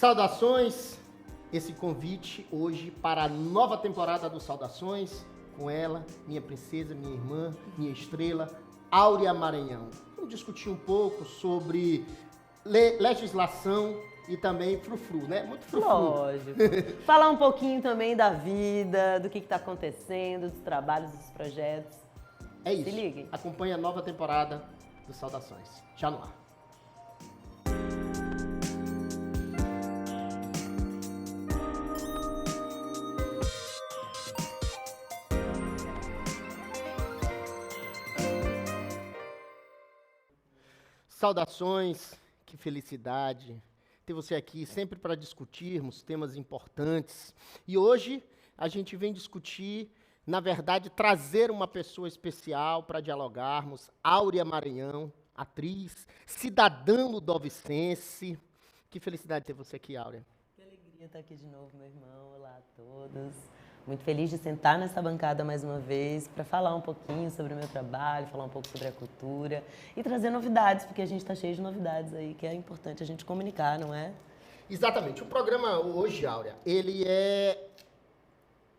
Saudações, esse convite hoje para a nova temporada do Saudações, com ela, minha princesa, minha irmã, minha estrela, Áurea Maranhão. Vamos discutir um pouco sobre legislação e também frufru, né? Muito frufru. Lógico. Falar um pouquinho também da vida, do que está acontecendo, dos trabalhos, dos projetos. É isso. Se liguem. Acompanhe a nova temporada do Saudações. Já no ar. Saudações, que felicidade ter você aqui sempre para discutirmos temas importantes. E hoje a gente vem discutir, na verdade, trazer uma pessoa especial para dialogarmos, Áurea Maranhão, atriz, cidadã ludovicense. Que felicidade ter você aqui, Áurea. Que alegria estar aqui de novo, meu irmão. Olá a todos. Muito feliz de sentar nessa bancada mais uma vez para falar um pouquinho sobre o meu trabalho, falar um pouco sobre a cultura e trazer novidades, porque a gente está cheio de novidades aí, que é importante a gente comunicar, não é? Exatamente. O programa hoje, Áurea, ele é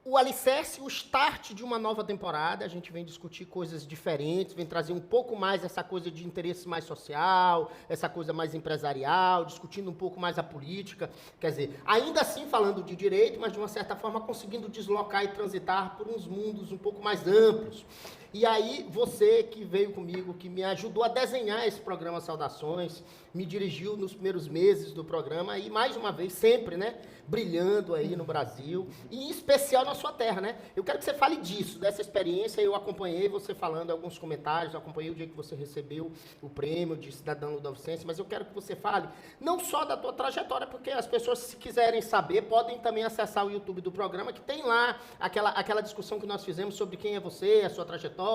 o alicerce, o start de uma nova temporada. A gente vem discutir coisas diferentes, vem trazer um pouco mais essa coisa de interesse mais social, essa coisa mais empresarial, discutindo um pouco mais a política. Quer dizer, ainda assim falando de direito, mas de uma certa forma conseguindo deslocar e transitar por uns mundos um pouco mais amplos. E aí, você que veio comigo, que me ajudou a desenhar esse programa Saudações, me dirigiu nos primeiros meses do programa e, mais uma vez, sempre, né, brilhando aí no Brasil, e em especial na sua terra, né? Eu quero que você fale disso, dessa experiência. Eu acompanhei você falando alguns comentários, eu acompanhei o dia que você recebeu o prêmio de cidadão ludovicense, mas eu quero que você fale não só da tua trajetória, porque as pessoas, se quiserem saber, podem também acessar o YouTube do programa, que tem lá aquela discussão que nós fizemos sobre quem é você, a sua trajetória,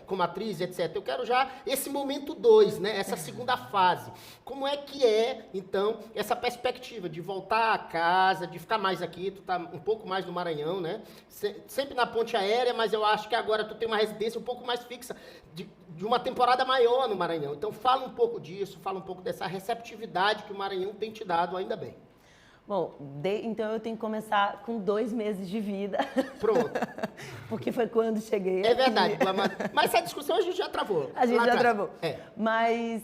como atriz, etc. Eu quero já esse momento 2, né? Essa segunda fase. Como é que é, então, essa perspectiva de voltar a casa, de ficar mais aqui? Tu tá um pouco mais no Maranhão, né? Sempre na ponte aérea, mas eu acho que agora tu tem uma residência um pouco mais fixa, de uma temporada maior no Maranhão. Então fala um pouco disso, fala um pouco dessa receptividade que o Maranhão tem te dado, ainda bem. Bom, então eu tenho que começar com 2 meses de vida. Pronto. Porque foi quando cheguei É aqui. verdade, mas essa discussão a gente já travou. A gente já travou. É. Mas,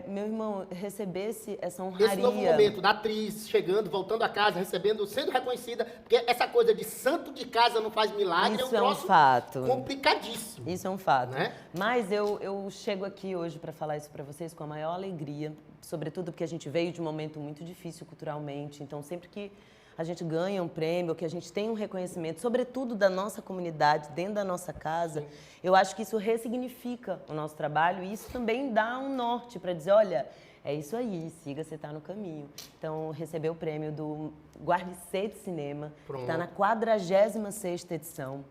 meu irmão, recebesse essa honraria... Esse novo momento da atriz chegando, voltando a casa, recebendo, sendo reconhecida, porque essa coisa de santo de casa não faz milagre, Isso é um troço fato. complicadíssimo. Isso é um fato. Né? Mas eu chego aqui hoje para falar isso para vocês com a maior alegria, sobretudo porque a gente veio de um momento muito difícil culturalmente, então sempre que a gente ganha um prêmio, que a gente tem um reconhecimento, sobretudo da nossa comunidade, dentro da nossa casa, sim, eu acho que isso ressignifica o nosso trabalho e isso também dá um norte para dizer, olha, é isso aí, siga, você está no caminho. Então, receber o prêmio do Guarnicê de Cinema, que está na 46ª edição,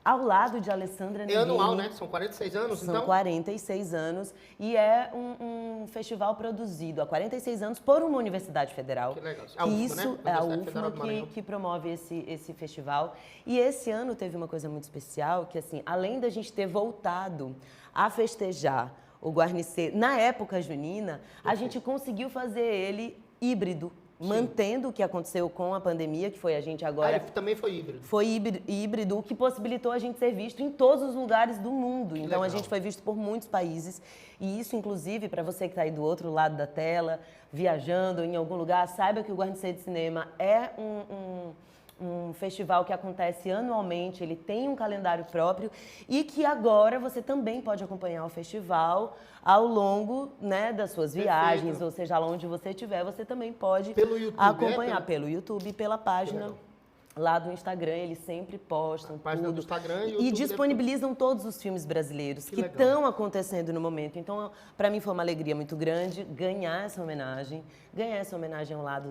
ao lado de Alessandra Negrini. É anual, né? São 46 anos, então? São 46 anos e é um festival produzido há 46 anos por uma universidade federal. Que legal. A UFMA, isso, né? É a UFMA que promove esse festival. E esse ano teve uma coisa muito especial, que assim, além da gente ter voltado a festejar o Guarnicê na época junina, a gente conseguiu fazer ele híbrido. Sim. Mantendo o que aconteceu com a pandemia, que foi a gente agora... ele também foi híbrido. Foi híbrido, o que possibilitou a gente ser visto em todos os lugares do mundo. Que então, legal. A gente foi visto por muitos países. E isso, inclusive, para você que está aí do outro lado da tela, viajando em algum lugar, saiba que o Guarnicê de Cinema é um festival que acontece anualmente, ele tem um calendário próprio e que agora você também pode acompanhar o festival ao longo, né, das suas viagens, perfeito, ou seja, lá onde você estiver, você também pode pelo YouTube, acompanhar pelo YouTube e pela página lá do Instagram, eles sempre postam página tudo. Do Instagram e disponibilizam todos os filmes brasileiros que estão acontecendo no momento. Então, para mim foi uma alegria muito grande ganhar essa homenagem ao lado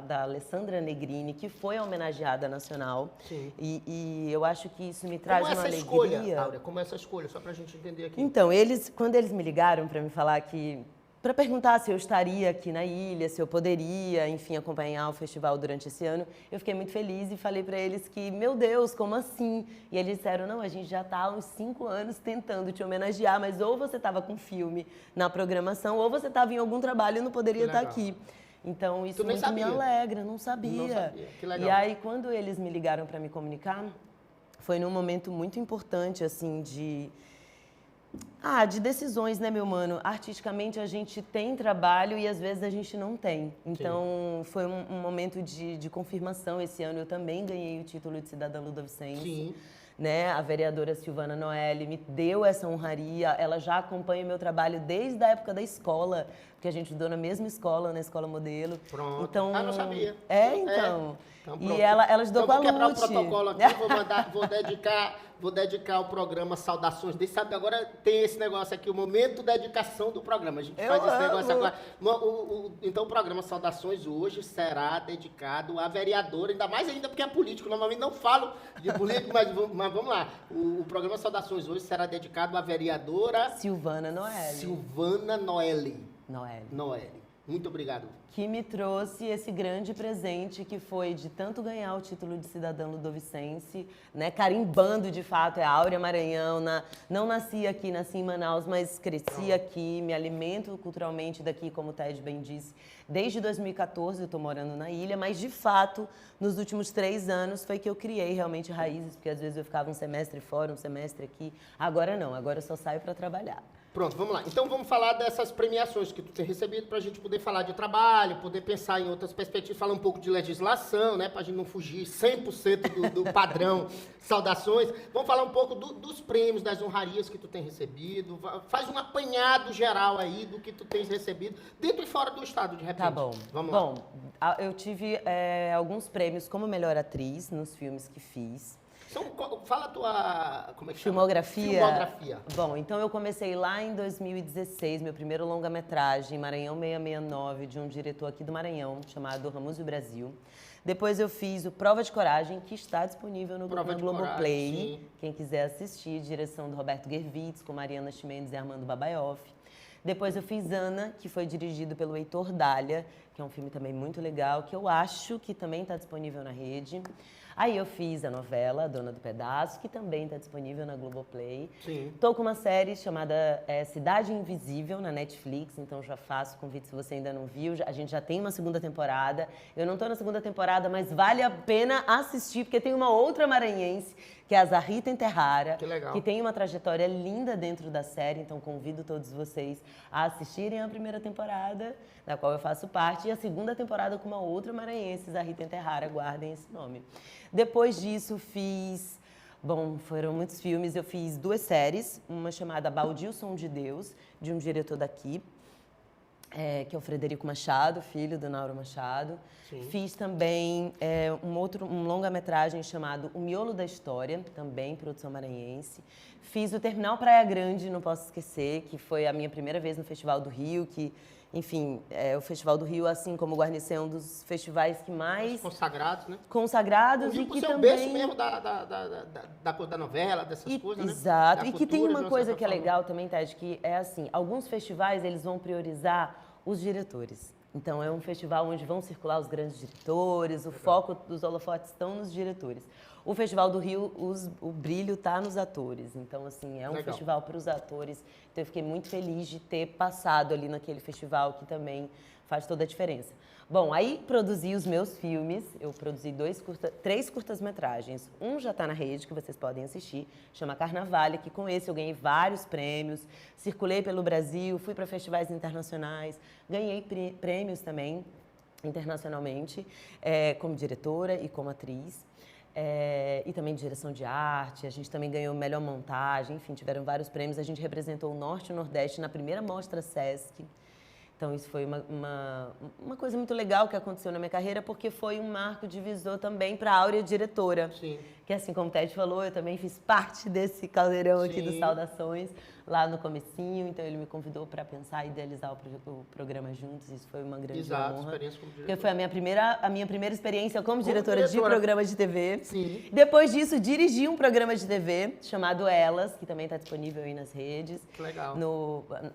da Alessandra Negrini, que foi a homenageada nacional. Sim. E eu acho que isso me traz uma alegria. Escolha, Áurea, como é essa escolha, só pra gente entender aqui. Então, quando eles me ligaram para me falar que para perguntar se eu estaria aqui na ilha, se eu poderia, enfim, acompanhar o festival durante esse ano. Eu fiquei muito feliz e falei para eles que, meu Deus, como assim? E eles disseram, não, a gente já está há uns 5 anos tentando te homenagear, mas ou você estava com filme na programação, ou você estava em algum trabalho e não poderia estar aqui. Então, isso Tu nem muito me sabia? alegra, não sabia. Não sabia, que legal. E aí, quando eles me ligaram para me comunicar, foi num momento muito importante, assim, de decisões, né, meu mano? Artisticamente, a gente tem trabalho e, às vezes, a gente não tem. Então, foi um momento de confirmação. Esse ano, eu também ganhei o título de cidadã ludovicense. Sim. Né? A vereadora Silvana Noelle me deu essa honraria. Ela já acompanha o meu trabalho desde a época da escola, porque a gente estudou na mesma escola, na escola modelo. Pronto. Então, não sabia. Então, Então, e ela estudou com a Então, vou quebrar o Lute. protocolo aqui, vou dedicar o programa Saudações dele. Sabe, agora tem esse negócio aqui, o momento da dedicação do programa. A gente faz esse negócio agora. Então, o programa Saudações hoje será dedicado à vereadora, ainda porque é político. Normalmente não falo de político, mas vamos lá. O programa Saudações hoje será dedicado à vereadora Silvana Noelle. Silvana Noelle. Muito obrigado. Que me trouxe esse grande presente que foi de tanto ganhar o título de cidadã ludovicense, né, carimbando de fato, é Áurea Maranhão, não nasci aqui, nasci em Manaus, mas cresci aqui, me alimento culturalmente daqui, como o Ted bem disse. Desde 2014 eu estou morando na ilha, mas de fato, nos últimos 3 anos foi que eu criei realmente raízes, porque às vezes eu ficava um semestre fora, um semestre aqui. Agora não, agora eu só saio para trabalhar. Pronto, vamos lá. Então vamos falar dessas premiações que tu tem recebido para a gente poder falar de trabalho, poder pensar em outras perspectivas, falar um pouco de legislação, né, para a gente não fugir 100% do padrão Saudações. Vamos falar um pouco dos prêmios, das honrarias que tu tem recebido. Faz um apanhado geral aí do que tu tens recebido, dentro e fora do estado, de repente. Tá bom. Vamos lá. Bom, eu tive alguns prêmios como melhor atriz nos filmes que fiz. Fala a tua... Como é que chama? Filmografia. Bom, então eu comecei lá em 2016, meu primeiro longa-metragem, Maranhão 669, de um diretor aqui do Maranhão, chamado Ramuzio Brasil. Depois eu fiz o Prova de Coragem, que está disponível no Globoplay. Quem quiser assistir, direção do Roberto Gervitz, com Mariana Chimenez e Armando Babaioff. Depois eu fiz Ana, que foi dirigido pelo Heitor Dália, que é um filme também muito legal, que eu acho que também está disponível na rede. Aí eu fiz a novela Dona do Pedaço, que também está disponível na Globoplay. Estou com uma série chamada Cidade Invisível na Netflix, então já faço convite se você ainda não viu. A gente já tem uma 2ª temporada. Eu não estou na 2ª temporada, mas vale a pena assistir, porque tem uma outra maranhense, que é a Zarrita Enterrara, que tem uma trajetória linda dentro da série, então convido todos vocês a assistirem a 1ª temporada, da qual eu faço parte, e a 2ª temporada com uma outra maranhense, Zarrita Enterrara, guardem esse nome. Depois disso, foram muitos filmes, eu fiz 2 séries, uma chamada Baldio Som de Deus, de um diretor daqui, que é o Frederico Machado, filho do Nauro Machado. Fiz também um longa-metragem chamado O Miolo da História, também produção maranhense. Fiz o Terminal Praia Grande, não posso esquecer, que foi a minha primeira vez no Festival do Rio, que, enfim, o Festival do Rio, assim como o Guarnicê, é um dos festivais que mais... Consagrados, né? Consagrados e que também... O berço mesmo da novela, dessas coisas, né? Exato. E que tem uma coisa que é legal também, Ted, que é assim, alguns festivais, eles vão priorizar os diretores. Então, é um festival onde vão circular os grandes diretores, o foco dos holofotes estão nos diretores. O Festival do Rio, o brilho está nos atores. Então, assim, é um festival para os atores. Então, eu fiquei muito feliz de ter passado ali naquele festival, que também faz toda a diferença. Bom, aí produzi os meus filmes. Eu produzi 3 curtas-metragens. Um já está na rede, que vocês podem assistir, chama Carnavalha, que com esse eu ganhei vários prêmios. Circulei pelo Brasil, fui para festivais internacionais, ganhei prêmios também internacionalmente, como diretora e como atriz. E também direção de arte, a gente também ganhou melhor montagem, enfim, tiveram vários prêmios. A gente representou o Norte e o Nordeste na primeira mostra Sesc. Então, isso foi uma coisa muito legal que aconteceu na minha carreira, porque foi um marco divisor também para a Áurea diretora. Que, assim como o Ted falou, eu também fiz parte desse caldeirão aqui dos Saudações, lá no comecinho. Então, ele me convidou para pensar e idealizar o programa juntos. Isso foi uma grande honra. Experiência como diretora. Porque foi a minha primeira experiência como diretora de programa de TV. Sim. Depois disso, dirigi um programa de TV chamado Elas, que também está disponível aí nas redes. Que legal.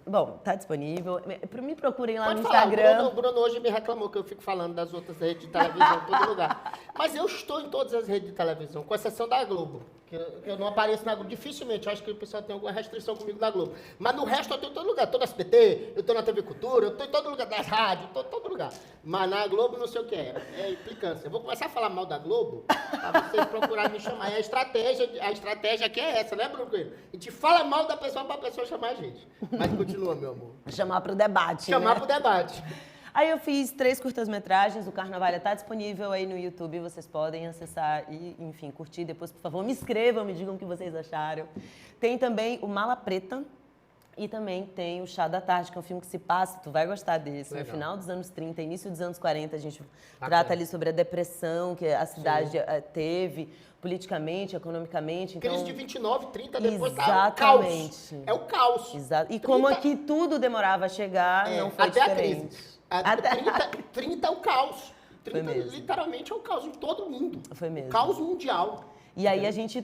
Bom, está disponível. Me procurem lá no falar. Instagram. O Bruno hoje me reclamou que eu fico falando das outras redes de televisão em todo lugar. Mas eu estou em todas as redes de televisão, com exceção da Globo. Que eu não apareço na Globo. Dificilmente, eu acho que o pessoal tem alguma restrição comigo da Globo. Mas no resto eu estou em todo lugar. Estou na SBT, eu estou na TV Cultura, eu estou em todo lugar das rádios, estou em todo lugar. Mas na Globo não sei o que é. É implicância. Eu vou começar a falar mal da Globo para vocês procurarem me chamar. E a estratégia aqui é essa, né, Bruno Coelho? A gente fala mal da pessoa para a pessoa chamar a gente. Mas continua, meu amor. Chamar para o debate, Chamar né? para o debate. Aí eu fiz 3 curtas-metragens, o Carnavalha está disponível aí no YouTube, vocês podem acessar e, enfim, curtir. Depois, por favor, me inscrevam, me digam o que vocês acharam. Tem também o Mala Preta e também tem o Chá da Tarde, que é um filme que se passa, tu vai gostar desse, Legal. no final dos anos 30, início dos anos 40, a gente Bacana. trata ali sobre a depressão que a cidade teve, politicamente, economicamente. Então, Crise de 29, 30, depois exatamente. É o caos. Exato. E 30 como aqui tudo demorava a chegar, não foi até diferente. a crise. 30 é o caos. 30 mesmo. literalmente é o caos em todo mundo. Foi mesmo. Caos mundial. E aí a gente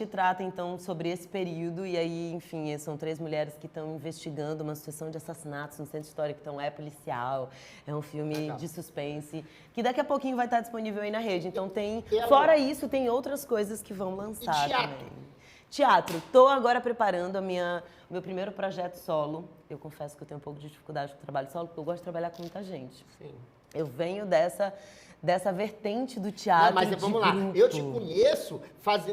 trata então sobre esse período e aí, enfim, são 3 mulheres que estão investigando uma situação de assassinatos no centro histórico, então é policial, é um filme Legal. de suspense, que daqui a pouquinho vai estar disponível aí na rede. Então E fora isso, tem outras coisas que vão lançar E teatro? também. Teatro, tô agora preparando o meu primeiro projeto solo. Eu confesso que eu tenho um pouco de dificuldade com o trabalho solo, porque eu gosto de trabalhar com muita gente. Sim. Eu venho dessa vertente do teatro. Não, mas vamos lá, grupo. eu te conheço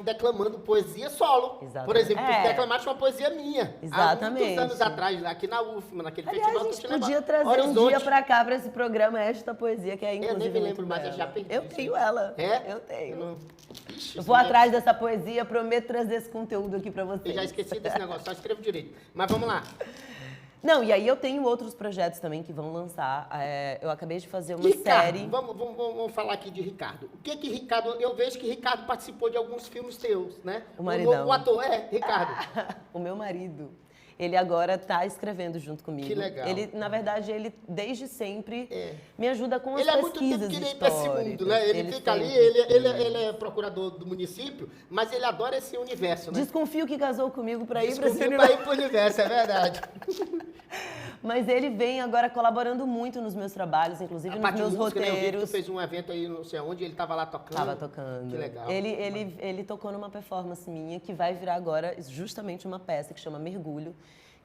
declamando poesia solo. Exatamente. Por exemplo, tu É. declamaste uma poesia minha. Exatamente. Há muitos anos atrás, aqui na UFMA, naquele Aliás, festival a que gente eu te podia levava. trazer um Horizonte. dia pra cá, pra esse programa, esta poesia, que é inclusive nem me muito lembro mais, eu bela. já perdi Eu isso. tenho ela. É? Eu tenho. Eu não- Ixi, Eu vou isso atrás dessa poesia, prometo trazer esse conteúdo aqui pra vocês. Eu já esqueci desse negócio, só escrevo direito. Mas vamos lá. Não, e aí eu tenho outros projetos também que vão lançar. Eu acabei de fazer uma Ricardo, série. vamos falar aqui de Ricardo. O que Ricardo... Eu vejo que Ricardo participou de alguns filmes teus, né? O maridão. O ator, Ricardo. O meu marido, ele agora está escrevendo junto comigo. Que legal. Ele, na verdade, ele desde sempre me ajuda com as Ele há muito tempo pesquisas queria ir para esse históricas. mundo, né? Ele fica ali, sempre ele é procurador do município, mas ele adora esse universo, né? Desconfio que casou comigo para ir para esse Desconfio universo. para ir pro universo, é verdade. Mas ele vem agora colaborando muito nos meus trabalhos, inclusive A nos parte de meus música, né? Eu vi que tu roteiros. fez um evento aí, não sei onde, ele estava lá tocando. Tava tocando. Que legal. Ele tocou numa performance minha que vai virar agora justamente uma peça que chama Mergulho.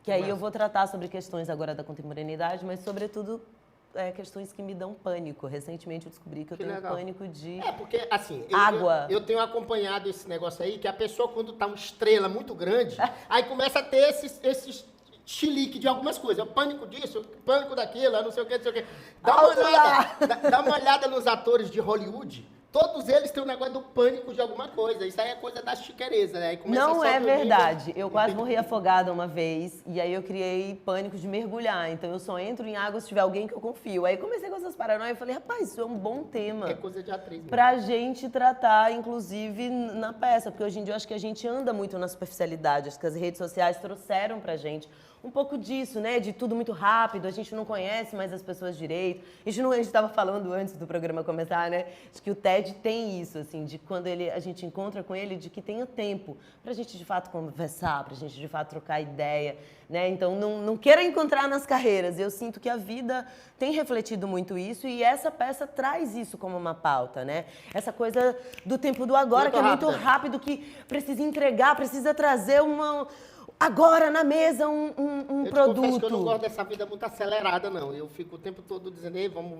Que aí Massa. eu vou tratar sobre questões agora da contemporaneidade, mas sobretudo questões que me dão pânico. Recentemente eu descobri que eu tenho legal. pânico de Porque, assim, água. Eu tenho acompanhado esse negócio aí, que a pessoa, quando tá uma estrela muito grande, aí começa a ter esses chilique de algumas coisas. O pânico disso, pânico daquilo, não sei o que, não sei o que. Dá uma olhada nos atores de Hollywood. Todos eles têm um negócio do pânico de alguma coisa. Isso aí é coisa da chiqueireza, né? Aí começa Não só é do verdade. Eu quase morri afogada uma vez e aí eu criei pânico de mergulhar. Então eu só entro em água se tiver alguém que eu confio. Aí comecei com essas paranoias e falei, rapaz, isso é um bom tema. É coisa de atriz mesmo. Pra gente tratar, inclusive, na peça. Porque hoje em dia eu acho que a gente anda muito na superficialidade. Acho que as redes sociais trouxeram pra gente um pouco disso, né? De tudo muito rápido, a gente não conhece mais as pessoas direito. A gente estava falando antes do programa começar, né? De que o TED tem isso, assim, de quando a gente encontra com ele, de que tenha tempo pra gente de fato conversar, pra gente de fato trocar ideia, né? Então não queira encontrar nas carreiras. Eu sinto que a vida tem refletido muito isso e essa peça traz isso como uma pauta, né? Essa coisa do tempo do agora, Muito que é muito rápida. rápido, que precisa entregar, precisa trazer agora na mesa um Eu produto. te confesso que eu não gosto dessa vida muito acelerada, não. Eu fico o tempo todo dizendo, ei, vamos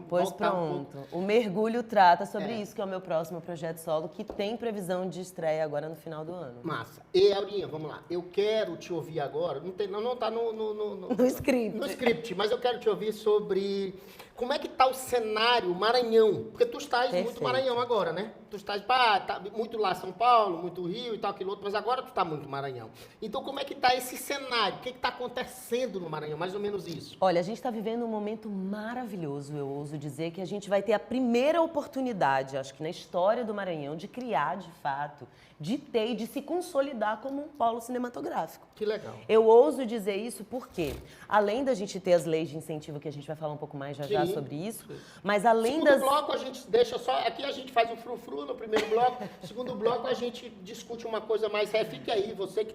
Pois voltar um pouco. pronto. O Mergulho trata sobre isso, que é o meu próximo projeto solo, que tem previsão de estreia agora no final do ano. Massa. E, Aurinha, vamos lá. Eu quero te ouvir agora, não tá No script. no script, mas eu quero te ouvir sobre como é que tá o cenário Maranhão. Porque tu estás muito Perfeito. Maranhão agora, né? Tu estás tá muito lá São Paulo, muito Rio e tal, aquilo outro, mas agora tu tá muito Maranhão. Então como é que tá esse cenário? O que tá acontecendo no Maranhão? Mais ou menos isso. Olha, a gente está vivendo um momento maravilhoso, eu ouso dizer, que a gente vai ter a primeira oportunidade, acho que na história do Maranhão, de criar, de fato, de ter e de se consolidar como um polo cinematográfico. Que legal. Eu ouso dizer isso porque, além da gente ter as leis de incentivo, que a gente vai falar um pouco mais já Sim. sobre isso, mas além Segundo das... bloco, a gente deixa só... Aqui a gente faz o frufru no primeiro bloco. Segundo bloco, a gente discute uma coisa mais... Fique aí, você que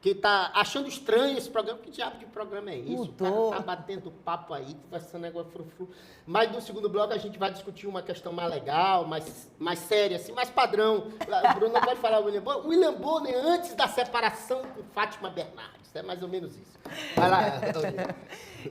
que tá achando estranho esse programa. Que diabo de programa é isso? Mudou. O cara tá batendo papo aí, conversando negócio frufru. Mas no segundo bloco a gente vai discutir uma questão mais legal, mais séria, assim, mais padrão. O Bruno não pode falar o William Bonner. William Bonner antes da separação com Fátima Bernardes. É mais ou menos isso. Vai lá.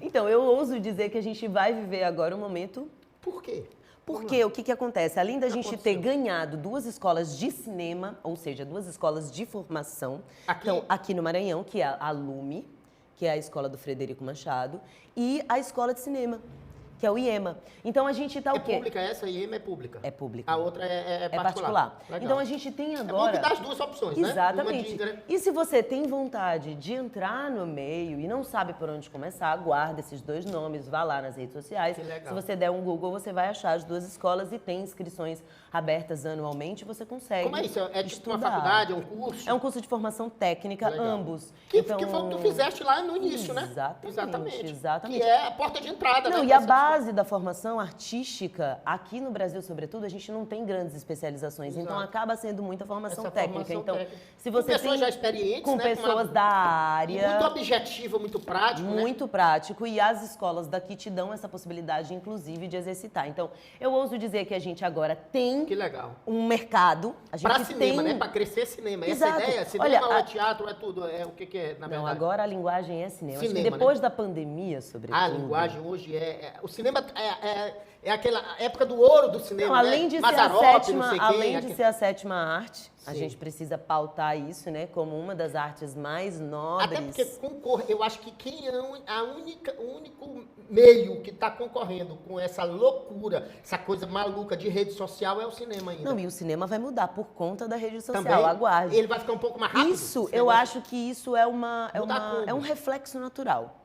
Então, eu ouso dizer que a gente vai viver agora um momento... Por quê? Porque o que acontece? Além da gente ter aconteceu? ganhado 2 escolas de cinema, ou seja, 2 escolas de formação, Aqui? então, aqui no Maranhão, que é a LUME, que é a escola do Frederico Machado, e a escola de cinema, que é o IEMA. Então a gente está o quê? É pública essa? A IEMA é pública? É pública. A outra é particular. É particular. Legal. Então a gente tem É bom agora... que dá as duas opções, né? Exatamente. Uma de... E se você tem vontade de entrar no meio e não sabe por onde começar, aguarda esses 2 nomes, vá lá nas redes sociais. Que legal. Se você der um Google, você vai achar as 2 escolas e tem inscrições abertas anualmente, você consegue. Como é isso? É tipo uma estudar. faculdade, é um curso? É um curso de formação técnica, Legal. ambos. Que foi o que tu fizeste lá no início, né? Exatamente. Que é a porta de entrada, Não, né? e a base da formação artística, aqui no Brasil, sobretudo, a gente não tem grandes especializações. Exato. Então, acaba sendo muita formação Essa técnica. formação Então, técnica. se você Com pessoas tem... já experientes, com né? pessoas da E área... muito objetivo, muito prático, né? Muito prático, e as escolas daqui te dão essa possibilidade, inclusive, de exercitar. Então, eu ouso dizer que a gente agora tem Que legal. um mercado. A gente Pra cinema, tem... né? Pra crescer cinema. Essa Exato. ideia? Cinema Olha, ou é teatro, é tudo? É o que é, na Não, verdade? agora a linguagem é cinema. Acho que Cinema, depois né? da pandemia, sobretudo... A linguagem hoje o cinema é aquela época do ouro do cinema, Não, além né? de Mazzaropi, ser a não sétima, sei quem, além de aquele- ser a 7ª arte, a Sim. gente precisa pautar isso, né, como uma das artes mais nobres. Até porque concorre, eu acho que quem é o único meio que está concorrendo com essa loucura, essa coisa maluca de rede social é o cinema ainda. Não, e o cinema vai mudar por conta da rede social, Também, aguarde. ele vai ficar um pouco mais rápido. Isso, esse eu negócio. acho que isso é Mudar como? é um reflexo natural.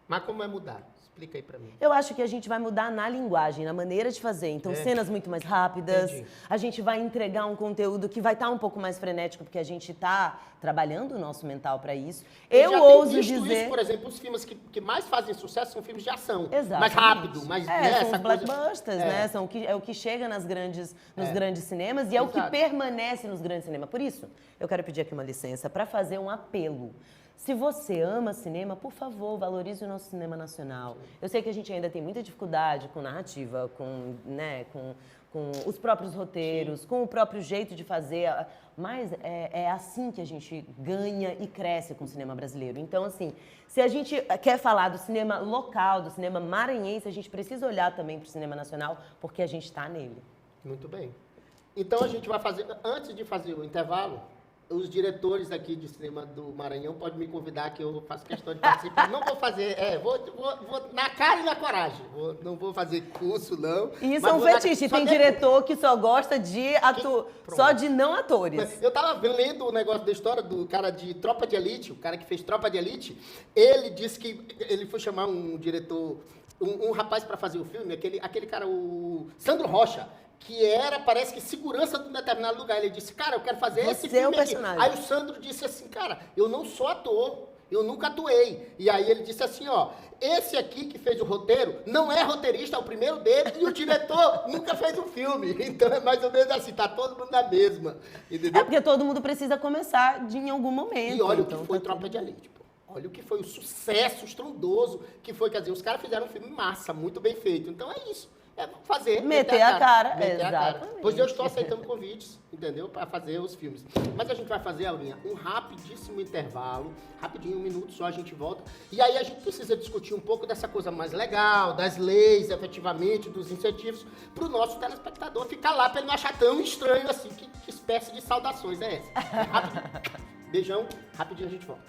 Mas como é mudar? Explica aí pra mim. Eu acho que a gente vai mudar na linguagem, na maneira de fazer. Então, cenas muito mais rápidas. Entendi. A gente vai entregar um conteúdo que vai estar um pouco mais frenético, porque a gente está trabalhando o nosso mental para isso. Eu já ouso tenho visto dizer... isso, por exemplo, os filmes que mais fazem sucesso são filmes de ação. Exatamente. Mais rápido, mais... né, são essa os coisa- blockbusters, né? É o que chega nos grandes cinemas e é o que Exato. permanece nos grandes cinemas. Por isso, eu quero pedir aqui uma licença para fazer um apelo. Se você ama cinema, por favor, valorize o nosso cinema nacional. Eu sei que a gente ainda tem muita dificuldade com narrativa, com os próprios roteiros, com o próprio jeito de fazer, mas é assim que a gente ganha e cresce com o cinema brasileiro. Então, assim, se a gente quer falar do cinema local, do cinema maranhense, a gente precisa olhar também para o cinema nacional, porque a gente está nele. Muito bem. Então a gente vai fazer, antes de fazer o intervalo, os diretores aqui de cinema do Maranhão podem me convidar que eu faço questão de participar. Não vou fazer, vou na cara e na coragem. Não vou fazer curso, não. E isso mas é um vou na- fetiche. só Tem depois. diretor que só gosta de só de não atores. Mas eu tava lendo o negócio da história do cara de Tropa de Elite, o cara que fez Tropa de Elite. Ele disse que ele foi chamar um diretor, um rapaz para fazer o filme, aquele cara, o Sandro Rocha, que parece que segurança de um determinado lugar. Ele disse, cara, eu quero fazer esse Você é o filme aqui. personagem. Aí o Sandro disse assim, cara, eu não sou ator, eu nunca atuei. E aí ele disse assim, ó, esse aqui que fez o roteiro não é roteirista, é o primeiro dele, e o diretor nunca fez um filme. Então é mais ou menos assim, tá todo mundo na mesma, entendeu? É porque todo mundo precisa começar em algum momento. E olha então, o que foi tá Tropa tudo de Elite, pô. Olha o que foi o sucesso estrondoso que foi, quer dizer, os caras fizeram um filme massa, muito bem feito. Então é isso. É fazer. Meter a cara, Meter a cara. exatamente. Pois eu estou aceitando convites, entendeu? Para fazer os filmes. Mas a gente vai fazer, Aulinha, um rapidíssimo intervalo. Rapidinho, 1 minuto só, a gente volta. E aí a gente precisa discutir um pouco dessa coisa mais legal, das leis, efetivamente, dos incentivos, para o nosso telespectador ficar lá, para ele não achar tão estranho assim. Que espécie de saudações é essa? É rapidinho. Beijão, rapidinho a gente volta.